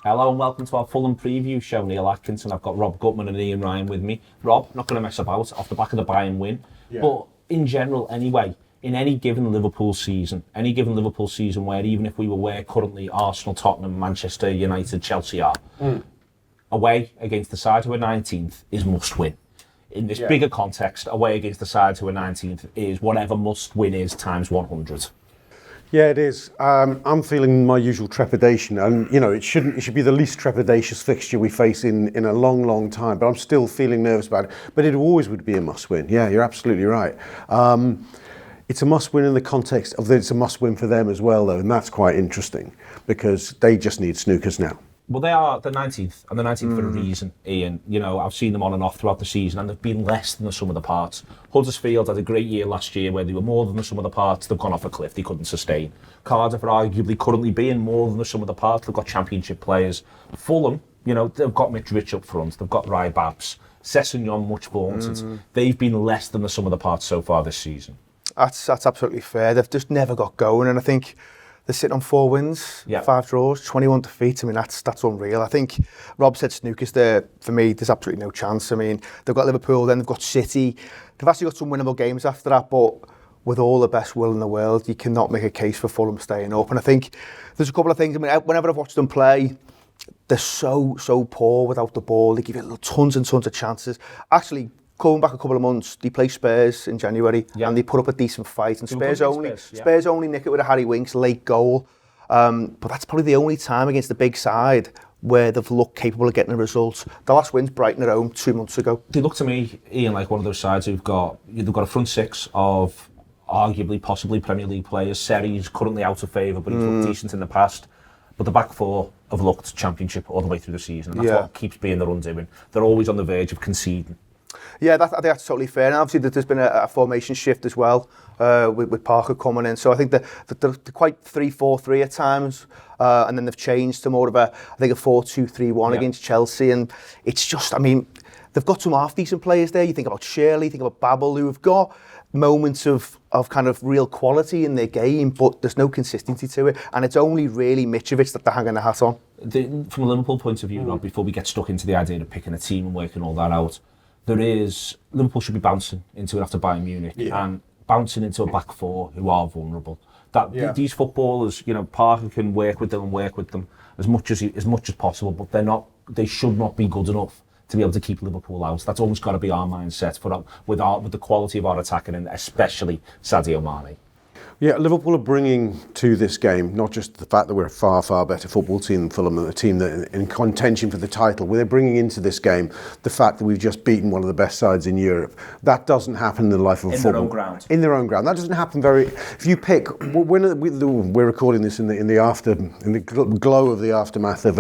Hello and welcome to our Fulham preview show. Neil Atkinson. I've got Rob Gutmann and Ian Ryan with me. Rob, not going to mess about off the back of the Bayern win. Yeah. But in general, anyway, in any given Liverpool season where even if we were where currently Arsenal, Tottenham, Manchester United, Chelsea are, away against the side who are 19th is must win. In this bigger context, away against the side who are 19th is whatever must win is times 100. Yeah, it is. I'm feeling my usual trepidation, and it should be the least trepidatious fixture we face in a long, long time. But I'm still feeling nervous about it. But it always would be a must-win. Yeah, you're absolutely right. It's a must-win in the context of that it's a must-win for them as well, though, and that's quite interesting because they just need snookers now. Well, they are the 19th, and the 19th for a reason, Ian. I've seen them on and off throughout the season, and they've been less than the sum of the parts. Huddersfield had a great year last year where they were more than the sum of the parts. They've gone off a cliff they couldn't sustain. Cardiff are arguably currently being more than the sum of the parts. They've got championship players. Fulham, they've got Mitrovic up front. They've got Rai Babs. Sessegnon, much vaunted. They've been less than the sum of the parts so far this season. That's absolutely fair. They've just never got going, and I think they're sitting on 4 wins, 5 draws, 21 defeats. I mean, that's unreal. I think Rob said snookers there. For me, there's absolutely no chance. I mean, they've got Liverpool, then they've got City. They've actually got some winnable games after that, but with all the best will in the world, you cannot make a case for Fulham staying up. And I think there's a couple of things. I mean, whenever I've watched them play, they're so poor without the ball. They give you tons and tons of chances. Actually, going back a couple of months, they play Spurs in January and they put up a decent fight. And Spurs only nick it with a Harry Winks late goal. But that's probably the only time against the big side where they've looked capable of getting a result. The last win's Brighton at home 2 months ago. They look to me, Ian, like one of those sides they've got a front six of arguably, possibly Premier League players. Seri's currently out of favour, but he's looked decent in the past. But the back four have looked championship all the way through the season. That's what keeps being their undoing. They're always on the verge of conceding. Yeah, I think that's totally fair. And obviously there's been a formation shift as well with Parker coming in. So I think they're quite 3-4-3 at times. And then they've changed to more of a 4-2-3-1 against Chelsea. And it's just, I mean, they've got some half-decent players there. You think about Shirley, think about Babel, who have got moments of kind of real quality in their game, but there's no consistency to it. And it's only really Mitrovic that they're hanging their hat on. From a Liverpool point of view, Rob, before we get stuck into the idea of picking a team and working all that out, Liverpool should be bouncing into it after Bayern Munich and bouncing into a back four who are vulnerable. These footballers, Parker can work with them as much as possible, but they should not be good enough to be able to keep Liverpool out. That's always got to be our mindset with the quality of our attacking, and especially Sadio Mane. Yeah, Liverpool are bringing to this game not just the fact that we're a far, far better football team than Fulham, a team that in contention for the title. They're bringing into this game the fact that we've just beaten one of the best sides in Europe. That doesn't happen in the life of football. In their own ground. That doesn't happen if you pick. We're recording this in the glow of the aftermath of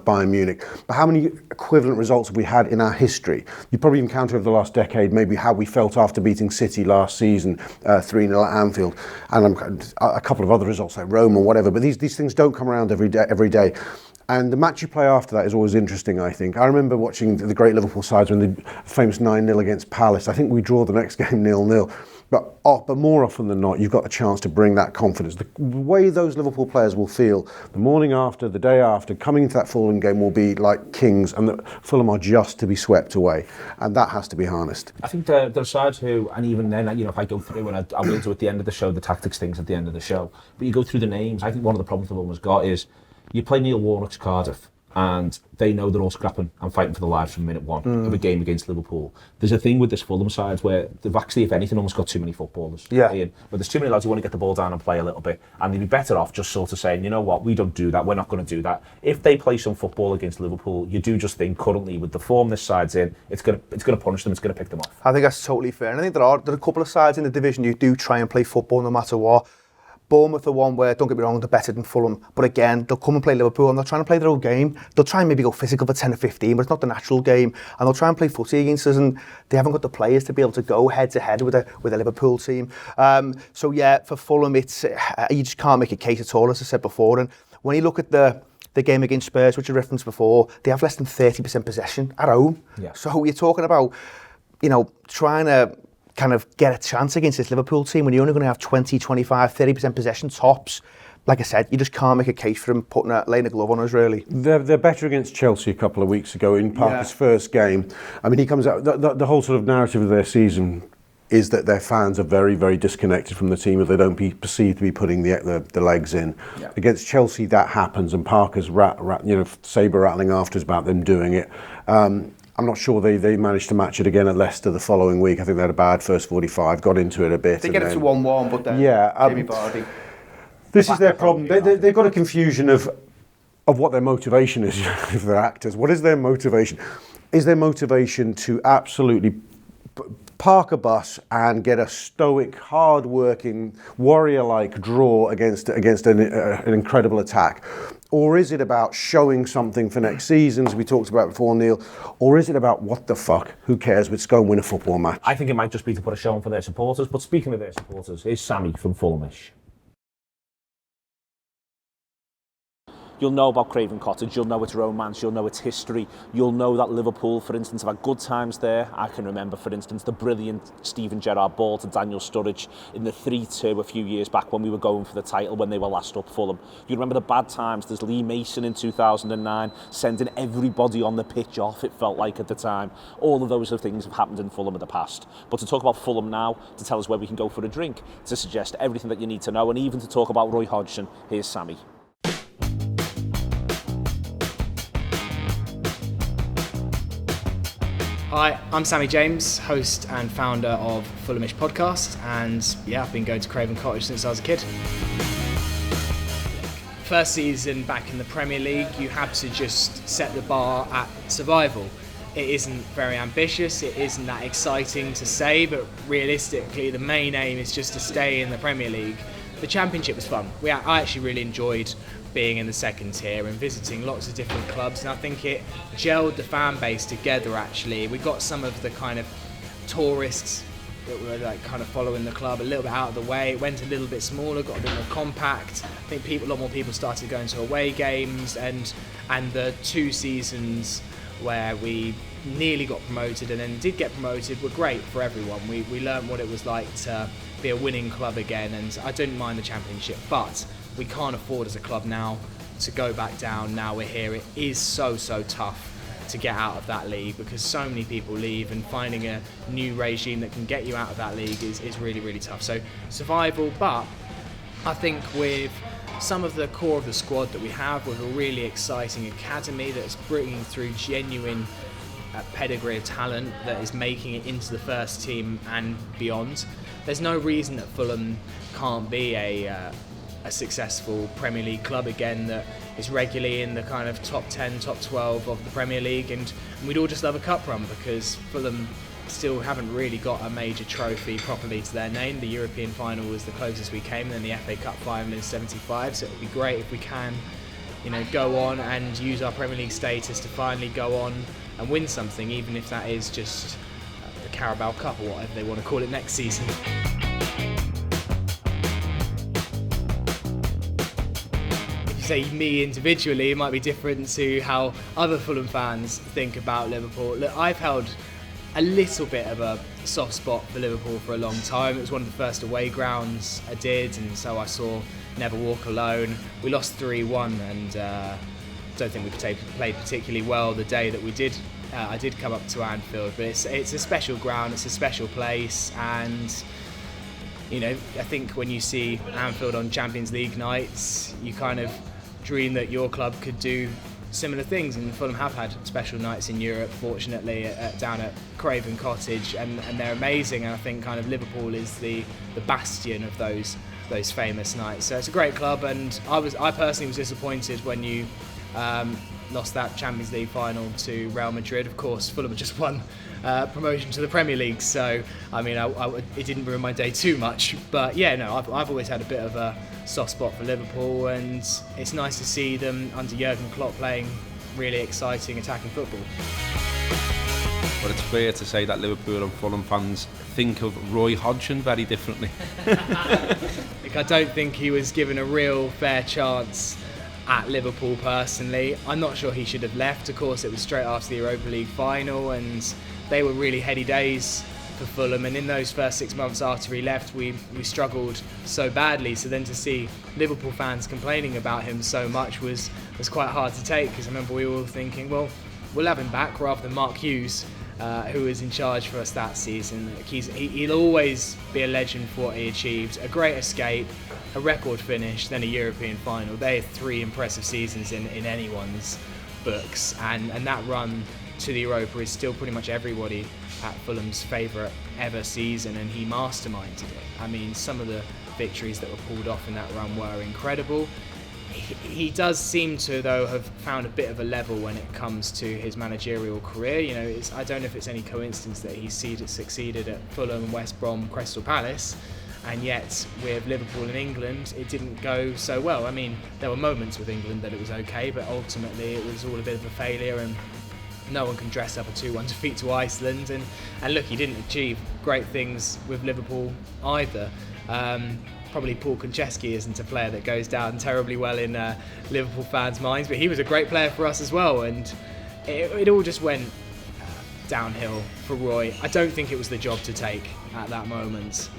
Bayern Munich. But how many equivalent results have we had in our history? You probably encounter over the last decade maybe how we felt after beating City last season 3-0 at Anfield. And a couple of other results like Rome or whatever, but these things don't come around every day. And the match you play after that is always interesting, I think. I remember watching the great Liverpool sides when the famous 9-0 against Palace. I think we draw the next game 0-0. But more often than not, you've got a chance to bring that confidence. The way those Liverpool players will feel the morning after, the day after, coming into that Fulham game will be like kings, and that Fulham are just to be swept away. And that has to be harnessed. I think there are sides who, and even then, if I go through, and I will do at the end of the show, the tactics things at the end of the show, but you go through the names. I think one of the problems Fulham has got is you play Neil Warnock's Cardiff, and they know they're all scrapping and fighting for the lives from minute one of a game against Liverpool. There's a thing with this Fulham side where they've actually, if anything, almost got too many footballers. Ian, but there's too many lads who want to get the ball down and play a little bit, and they'd be better off just sort of saying, you know what, we don't do that, we're not going to do that. If they play some football against Liverpool, you do just think currently with the form this side's in, it's going to punish them, it's going to pick them off. I think that's totally fair, and I think there are a couple of sides in the division who do try and play football no matter what. Bournemouth are one where, don't get me wrong, they're better than Fulham. But again, they'll come and play Liverpool and they'll try and play their own game. They'll try and maybe go physical for 10 or 15, but it's not the natural game. And they'll try and play footy against us, and they haven't got the players to be able to go head to head with a Liverpool team. So yeah, for Fulham, it's you just can't make a case at all, as I said before. And when you look at the game against Spurs, which I referenced before, they have less than 30% possession at home. Yeah. So you're talking about, trying to kind of get a chance against this Liverpool team when you're only going to have 20, 25, 30% possession tops. like I said, you just can't make a case for him laying a glove on us, really. They're better against Chelsea a couple of weeks ago in Parker's first game. I mean, he comes out, the whole sort of narrative of their season is that their fans are very, very disconnected from the team, or they don't be perceived to be putting the legs in. Yeah. Against Chelsea, that happens, and Parker's sabre rattling after us about them doing it. I'm not sure they managed to match it again at Leicester the following week. I think they had a bad first 45, got into it a bit. They get it to 1-1, but then Jamie Vardy. This is their problem. They've got a confusion of what their motivation is for their actors. What is their motivation? Is their motivation to absolutely park a bus and get a stoic, hard-working, warrior-like draw against an incredible attack? Or is it about showing something for next season, as we talked about before, Neil? Or is it about, what the fuck, who cares, let's go and win a football match? I think it might just be to put a show on for their supporters. But speaking of their supporters, here's Sammy from Fulhamish. You'll know about Craven Cottage, you'll know its romance, you'll know its history, you'll know that Liverpool, for instance, have had good times there. I can remember, for instance, the brilliant Steven Gerrard ball to Daniel Sturridge in the 3-2 a few years back when we were going for the title, when they were last up Fulham. You remember the bad times. There's Lee Mason in 2009, sending everybody on the pitch off, it felt like at the time. All of those things have happened in Fulham in the past. But to talk about Fulham now, to tell us where we can go for a drink, to suggest everything that you need to know, and even to talk about Roy Hodgson, here's Sammy. Hi, I'm Sammy James, host and founder of Fulhamish podcast, and I've been going to Craven Cottage since I was a kid. First season back in the Premier League, you had to just set the bar at survival. It isn't very ambitious, it isn't that exciting to say, but realistically the main aim is just to stay in the Premier League. The Championship was fun. I actually really enjoyed being in the second tier and visiting lots of different clubs, and I think it gelled the fan base together. Actually, we got some of the kind of tourists that were like kind of following the club a little bit out of the way. It went a little bit smaller, got a bit more compact. I think a lot more people started going to away games, and the 2 seasons where we nearly got promoted and then did get promoted were great for everyone. We learned what it was like to be a winning club again, and I didn't mind the Championship, but we can't afford as a club now to go back down. Now we're here. It is so tough to get out of that league because so many people leave, and finding a new regime that can get you out of that league is really tough. So survival, but I think with some of the core of the squad that we have, with a really exciting academy that's bringing through genuine pedigree of talent that is making it into the first team and beyond, there's no reason that Fulham can't be a successful Premier League club again that is regularly in the kind of top 10, top 12 of the Premier League, and we'd all just love a cup run because Fulham still haven't really got a major trophy properly to their name. The European final was the closest we came, and then the FA Cup final in '75, so it would be great if we can go on and use our Premier League status to finally go on and win something, even if that is just the Carabao Cup or whatever they want to call it next season. Say me individually, it might be different to how other Fulham fans think about Liverpool. Look, I've held a little bit of a soft spot for Liverpool for a long time. It was one of the first away grounds I did, and so I saw Never Walk Alone. We lost 3-1, and don't think we played particularly well the day that we did. I did come up to Anfield, but it's a special ground, it's a special place, and I think when you see Anfield on Champions League nights, you kind of dream that your club could do similar things, and Fulham have had special nights in Europe, fortunately, down at Craven Cottage, and they're amazing, and I think kind of Liverpool is the bastion of those famous nights. So it's a great club, and I personally was disappointed when you lost that Champions League final to Real Madrid. Of course, Fulham had just won promotion to the Premier League, so I mean, it didn't ruin my day too much. But I've always had a bit of a soft spot for Liverpool, and it's nice to see them under Jurgen Klopp playing really exciting attacking football. But it's fair to say that Liverpool and Fulham fans think of Roy Hodgson very differently. I don't think he was given a real fair chance at Liverpool personally. I'm not sure he should have left. Of course, it was straight after the Europa League final, and they were really heady days for Fulham, and in those first 6 months after he left, we struggled so badly. So then to see Liverpool fans complaining about him so much was quite hard to take, because I remember we were all thinking, well, we'll have him back rather than Mark Hughes, who was in charge for us that season. He'll always be a legend for what he achieved. A great escape, a record finish, then a European final. They are 3 impressive seasons in anyone's books, and that run to the Europa is still pretty much everybody at Fulham's favourite ever season, and he masterminded it. I mean, some of the victories that were pulled off in that run were incredible. He does seem to, though, have found a bit of a level when it comes to his managerial career. You know, I don't know if it's any coincidence that he succeeded at Fulham, West Brom, Crystal Palace, and yet with Liverpool and England, it didn't go so well. I mean, there were moments with England that it was okay, but ultimately it was all a bit of a failure, and no one can dress up a 2-1 defeat to Iceland. And look, he didn't achieve great things with Liverpool either. Probably Paul Konchesky isn't a player that goes down terribly well in Liverpool fans' minds, but he was a great player for us as well, and it all just went downhill for Roy. I don't think it was the job to take at that moment.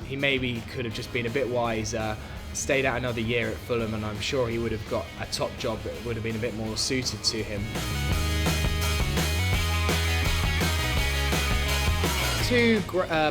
He maybe could have just been a bit wiser, stayed out another year at Fulham, and I'm sure he would have got a top job that would have been a bit more suited to him. Two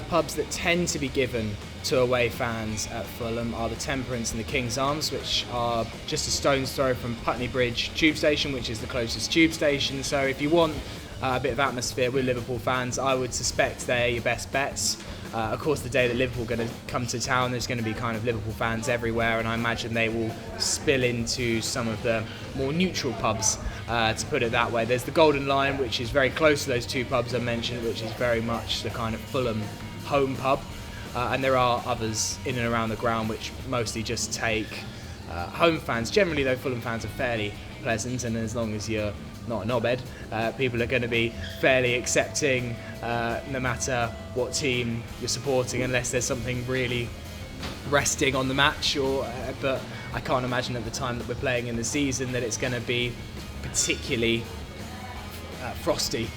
pubs that tend to be given to away fans at Fulham are the Temperance and the King's Arms, which are just a stone's throw from Putney Bridge tube station, which is the closest tube station. So if you want a bit of atmosphere with Liverpool fans, I would suspect they're your best bets. Of course, the day that Liverpool are going to come to town, there's going to be kind of Liverpool fans everywhere, and I imagine they will spill into some of the more neutral pubs, to put it that way. There's the Golden Lion, which is very close to those two pubs I mentioned, which is very much the kind of Fulham home pub. And there are others in and around the ground which mostly just take home fans. Generally, though, Fulham fans are fairly pleasant, and as long as you're not a knobhead, people are going to be fairly accepting no matter what team you're supporting, unless there's something really resting on the match. But I can't imagine at the time that we're playing in the season that it's going to be particularly frosty.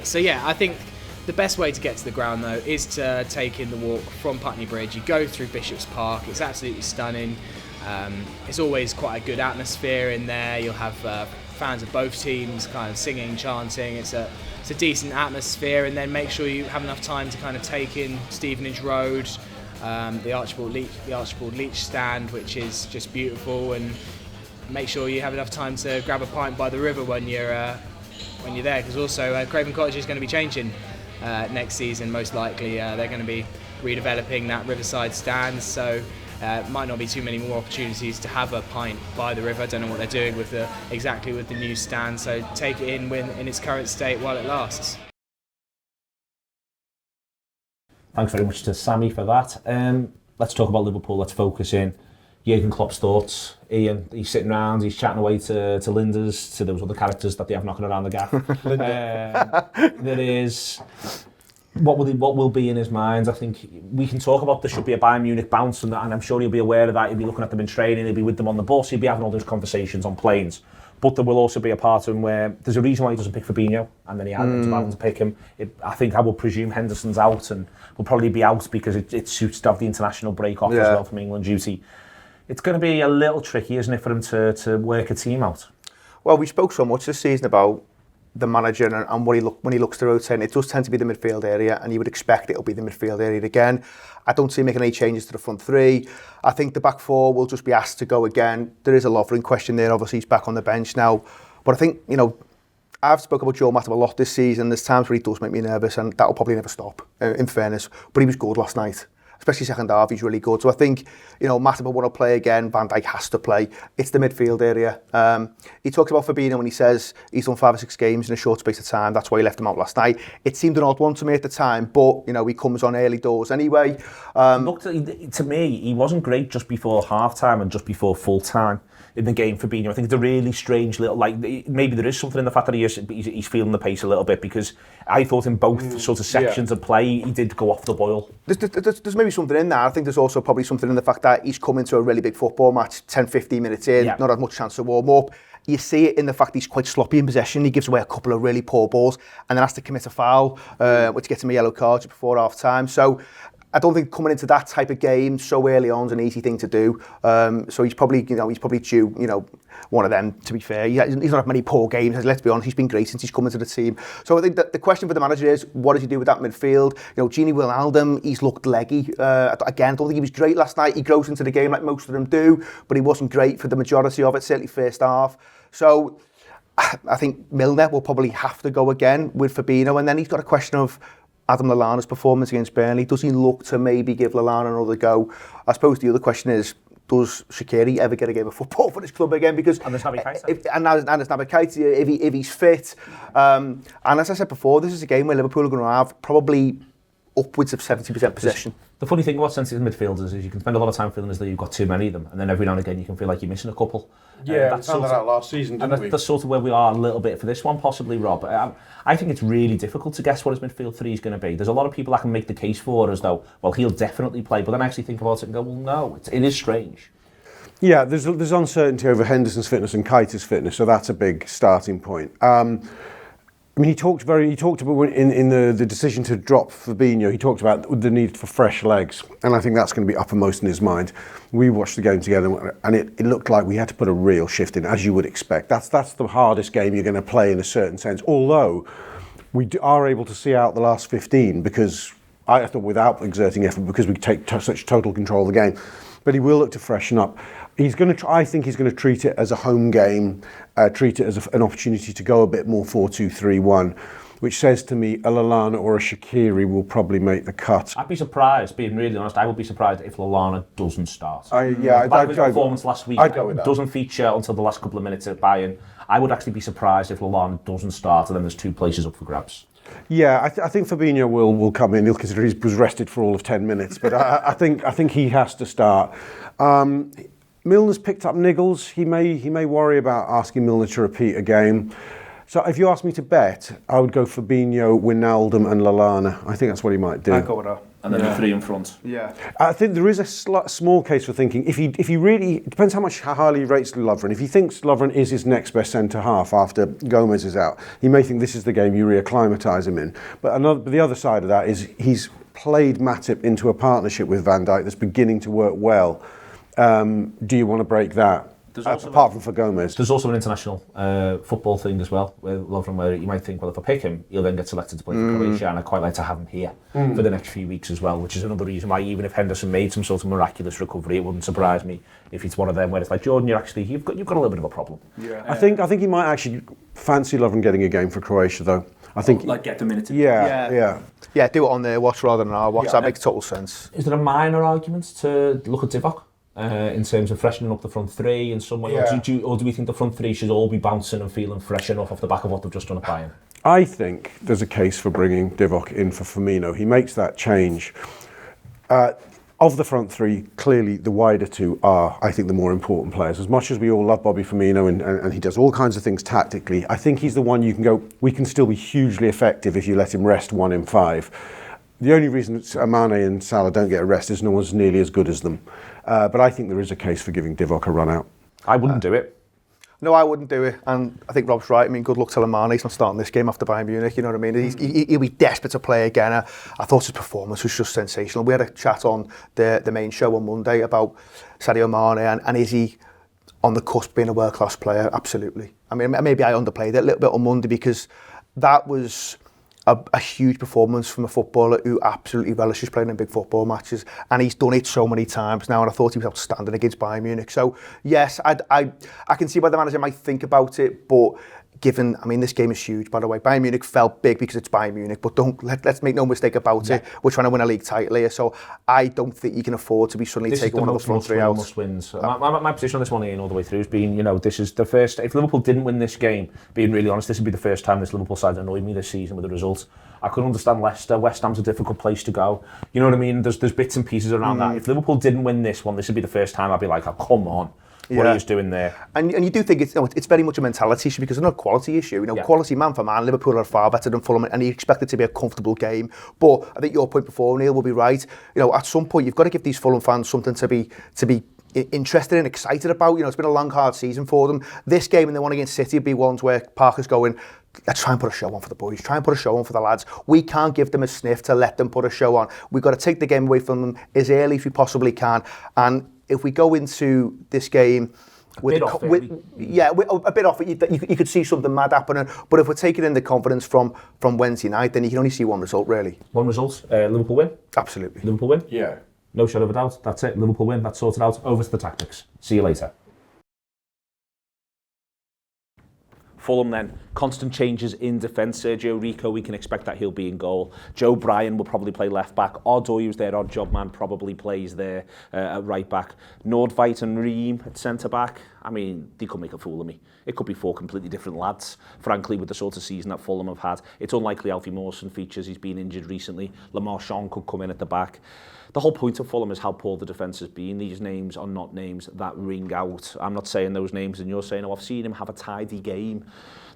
So yeah, I think the best way to get to the ground, though, is to take in the walk from Putney Bridge. You go through Bishop's Park. It's absolutely stunning. It's always quite a good atmosphere in there. You'll have fans of both teams kind of singing, chanting. It's a decent atmosphere, and then make sure you have enough time to kind of take in Stevenage Road, the Archibald Leach stand, which is just beautiful, and make sure you have enough time to grab a pint by the river when you're there, because also Craven Cottage is going to be changing next season, most likely. They're going to be redeveloping that riverside stand, so might not be too many more opportunities to have a pint by the river. I don't know what they're doing with exactly with the new stand, so take it in its current state while it lasts. Thanks very much to Sammy for that. Let's talk about Liverpool. Let's focus in. Jurgen Klopp's thoughts. Ian, he's sitting around, he's chatting away to Linda's, to those other characters that they have knocking around the gaff. There is what will be in his mind. I think we can talk about there should be a Bayern Munich bounce, and I'm sure he'll be aware of that. He'll be looking at them in training, he'll be with them on the bus, he'll be having all those conversations on planes. But there will also be a part of him where there's a reason why he doesn't pick Fabinho, and then he hasn't to pick him. I think I will presume Henderson's out, and will probably be out because it suits to have the international break off as well from England duty. It's going to be a little tricky, isn't it, for him to work a team out? Well, we spoke so much this season about the manager and when he looks to rotate. It does tend to be the midfield area, and you would expect it'll be the midfield area again. I don't see him making any changes to the front three. I think the back four will just be asked to go again. There is a Lovren question there. Obviously, he's back on the bench now. But I think, I've spoken about Joe Matip a lot this season. There's times where he does make me nervous, and that'll probably never stop, in fairness. But he was good last night. Especially second half, he's really good. So I think, Matip will want to play again. Van Dijk has to play. It's the midfield area. He talks about Fabinho when he says he's done 5 or 6 games in a short space of time. That's why he left him out last night. It seemed an odd one to me at the time, but, he comes on early doors anyway. Look, to me, he wasn't great just before half-time and just before full-time in the game for Fabinho. I think it's a really strange little, maybe there is something in the fact that he's feeling the pace a little bit, because I thought in both sort of sections of play, he did go off the boil. There's maybe be something in there. I think there's also probably something in the fact that he's come into a really big football match 10-15 minutes in, not had much chance to warm up. You see it in the fact he's quite sloppy in possession. He gives away a couple of really poor balls and then has to commit a foul, which gets him a yellow card just before half time. So I don't think coming into that type of game so early on is an easy thing to do. So he's probably due, one of them, to be fair. He's not had many poor games. Let's be honest, he's been great since he's come into the team. So I think that the question for the manager is, what does he do with that midfield? Gini Wijnaldum, he's looked leggy. Again, I don't think he was great last night. He grows into the game like most of them do, but he wasn't great for the majority of it, certainly first half. So I think Milner will probably have to go again with Fabinho, and then he's got a question of Adam Lallana's performance against Burnley. Does he look to maybe give Lallana another go? I suppose the other question is, does Shaqiri ever get a game of football for this club again? Because and there's Naby Keita. There's Naby Keita if he's fit. And as I said before, this is a game where Liverpool are going to have probably upwards of 70% possession. The funny thing about sensitive midfielders is you can spend a lot of time feeling as though you've got too many of them, and then every now and again you can feel like you're missing a couple. Yeah, we found that out last season, didn't we? That's sort of where we are a little bit for this one, possibly, Rob. I think it's really difficult to guess what his midfield three is going to be. There's a lot of people that can make the case for as though, well, he'll definitely play, but then I actually think about it and go, well, no, it is strange. Yeah, there's uncertainty over Henderson's fitness and Keita's fitness, so that's a big starting point. I mean, he talked about in the decision to drop Fabinho. He talked about the need for fresh legs, and I think that's going to be uppermost in his mind. We watched the game together, and it looked like we had to put a real shift in, as you would expect. That's the hardest game you're going to play in a certain sense. Although we are able to see out the last 15, because I thought without exerting effort, because we take such total control of the game. But he will look to freshen up. I think he's going to treat it as a home game, treat it as an opportunity to go a bit more 4-2-3-1, which says to me a Lallana or a Shaqiri will probably make the cut. I'd be surprised, being really honest, I would be surprised if Lallana doesn't start. His performance last week doesn't feature until the last couple of minutes at Bayern. I would actually be surprised if Lallana doesn't start and then there's two places up for grabs. Yeah, I think Fabinho will come in. He'll consider he was rested for all of 10 minutes, but I think he has to start. Milner's picked up niggles. He may worry about asking Milner to repeat a game. So if you ask me to bet, I would go Fabinho, Wijnaldum and Lallana. I think that's what he might do. I'd go with that. And then the three in front. Yeah. I think there is a small case for thinking, if he really, it depends how highly he rates Lovren. If he thinks Lovren is his next best centre-half after Gomez is out, he may think this is the game you reacclimatise him in. But the other side of that is he's played Matip into a partnership with Van Dijk that's beginning to work well. Do you want to break that? Apart from for Gomez. There's also an international football thing as well, with Lovren, where you might think, well, if I pick him, he'll then get selected to play for Croatia, and I'd quite like to have him here for the next few weeks as well, which is another reason why, even if Henderson made some sort of miraculous recovery, it wouldn't surprise me if it's one of them where it's like, Jordan, you've got a little bit of a problem. Yeah. I think he might actually fancy Lovren getting a game for Croatia, though. I think get the minute. Yeah, do it on their watch rather than our watch. That makes total sense. Is there a minor argument to look at Divock? In terms of freshening up the front three in some way, or do we think the front three should all be bouncing and feeling fresh enough off the back of what they've just done at Bayern? I think there's a case for bringing Divock in for Firmino. He makes that change. Of the front three, clearly the wider two are, I think, the more important players. As much as we all love Bobby Firmino and he does all kinds of things tactically, I think he's the one you can go, we can still be hugely effective if you let him rest 1 in 5. The only reason Mane and Salah don't get a rest is no one's nearly as good as them. But I think there is a case for giving Divock a run out. I wouldn't do it. No, I wouldn't do it. And I think Rob's right. I mean, good luck to Mane. He's not starting this game after Bayern Munich, you know what I mean? He'll be desperate to play again. I thought his performance was just sensational. We had a chat on the main show on Monday about Sadio Mane and is he on the cusp of being a world-class player? Absolutely. I mean, maybe I underplayed it a little bit on Monday because that was a huge performance from a footballer who absolutely relishes playing in big football matches, and he's done it so many times now, and I thought he was outstanding against Bayern Munich. So yes, I can see why the manager might think about it, but given, I mean, this game is huge, by the way. Bayern Munich felt big because it's Bayern Munich, but let's make no mistake about it. We're trying to win a league title here, so I don't think you can afford to be suddenly taking one of the front three out. Must-wins. My position on this one, Ian, all the way through has been, this is the first. If Liverpool didn't win this game, being really honest, this would be the first time this Liverpool side annoyed me this season with the results. I could understand Leicester. West Ham's a difficult place to go. You know what I mean? There's bits and pieces around that. If Liverpool didn't win this one, this would be the first time I'd be like, oh, come on. what he was doing there. And you do think it's very much a mentality issue because it's not a quality issue. Quality man for man, Liverpool are far better than Fulham, and you expect it to be a comfortable game. But I think your point before, Neil, will be right. At some point you've got to give these Fulham fans something to be interested and excited about. It's been a long, hard season for them. This game and the one against City would be ones where Parker's going, let's try and put a show on for the boys, try and put a show on for the lads. We can't give them a sniff to let them put a show on. We've got to take the game away from them as early as we possibly can. And if we go into this game a bit off it, you could see something mad happening. But if we're taking in the confidence from Wednesday night, then you can only see one result, really. One result, Liverpool win? Absolutely. Liverpool win? Yeah. No shadow of a doubt. That's it. Liverpool win. That's sorted out. Over to the tactics. See you later. Fulham then, constant changes in defence. Sergio Rico, we can expect that he'll be in goal. Joe Bryan will probably play left back. Odoi, who's their odd job man, probably plays there at right back. Nordveit and Ream at centre back. I mean, they could make a fool of me. It could be 4 completely different lads, frankly, with the sort of season that Fulham have had. It's unlikely Alfie Mawson features. He's been injured recently. Le Marchand could come in at the back. The whole point of Fulham is how poor the defence has been. These names are not names that ring out. I'm not saying those names and you're saying, oh, I've seen him have a tidy game.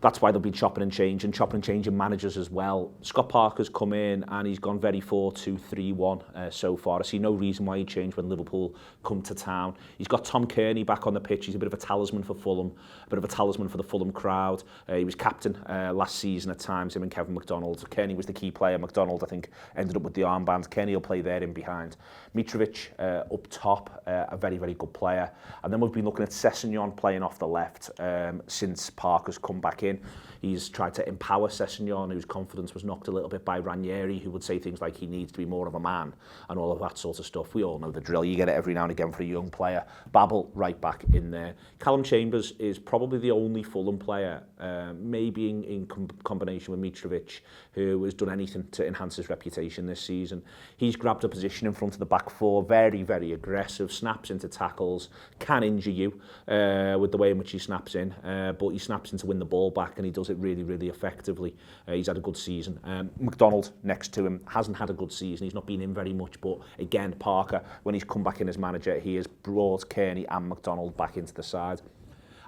That's why they'll be chopping and changing managers as well. Scott Parker's come in and he's gone very 4-2-3-1 so far. I see no reason why he'd change when Liverpool come to town. He's got Tom Kearney back on the pitch. He's a bit of a talisman for Fulham, a bit of a talisman for the Fulham crowd. He was captain last season at times, him and Kevin McDonald. Kearney was the key player. McDonald, I think, ended up with the armband. Kearney will play there in behind. Mitrovic up top, a very, very good player. And then we've been looking at Sessegnon playing off the left since Parker's come back in. He's tried to empower Sessegnon, whose confidence was knocked a little bit by Ranieri, who would say things like he needs to be more of a man and all of that sort of stuff. We all know the drill. You get it every now and again for a young player. Babel right back in there. Callum Chambers is probably the only Fulham player, maybe in combination with Mitrovic, who has done anything to enhance his reputation this season. He's grabbed a position in front of the back four, very, very aggressive, snaps into tackles, can injure you with the way in which he snaps in, but he snaps in to win the ball back, and he does it really, really effectively. He's had a good season. McDonald next to him hasn't had a good season. He's not been in very much, but again, Parker, when he's come back in as manager, he has brought Kearney and McDonald back into the side.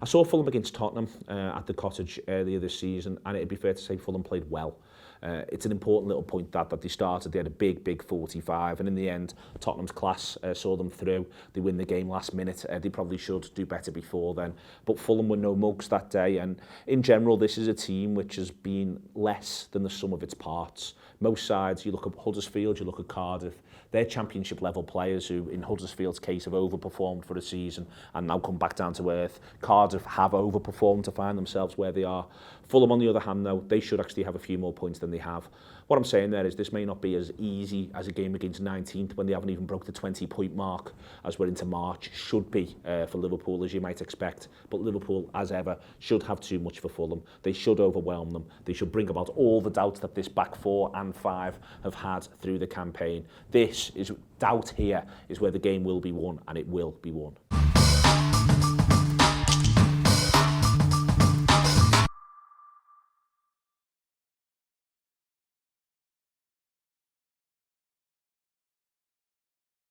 I saw Fulham against Tottenham at the Cottage earlier this season, and it'd be fair to say Fulham played well. It's an important little point that they started. They had a big 45, and in the end, Tottenham's class saw them through. They win the game last minute. They probably should do better before then. But Fulham were no mugs that day, and in general, this is a team which has been less than the sum of its parts. Most sides, you look at Huddersfield, you look at Cardiff, they're championship level players who, in Huddersfield's case, have overperformed for a season and now come back down to earth. Cardiff have overperformed to find themselves where they are. Fulham, on the other hand, though, they should actually have a few more points than they have. What I'm saying there is this may not be as easy as a game against 19th when they haven't even broke the 20-point mark as we're into March. Should be for Liverpool, as you might expect. But Liverpool, as ever, should have too much for Fulham. They should overwhelm them. They should bring about all the doubts that this back four and five have had through the campaign. This is doubt here is where the game will be won, and it will be won.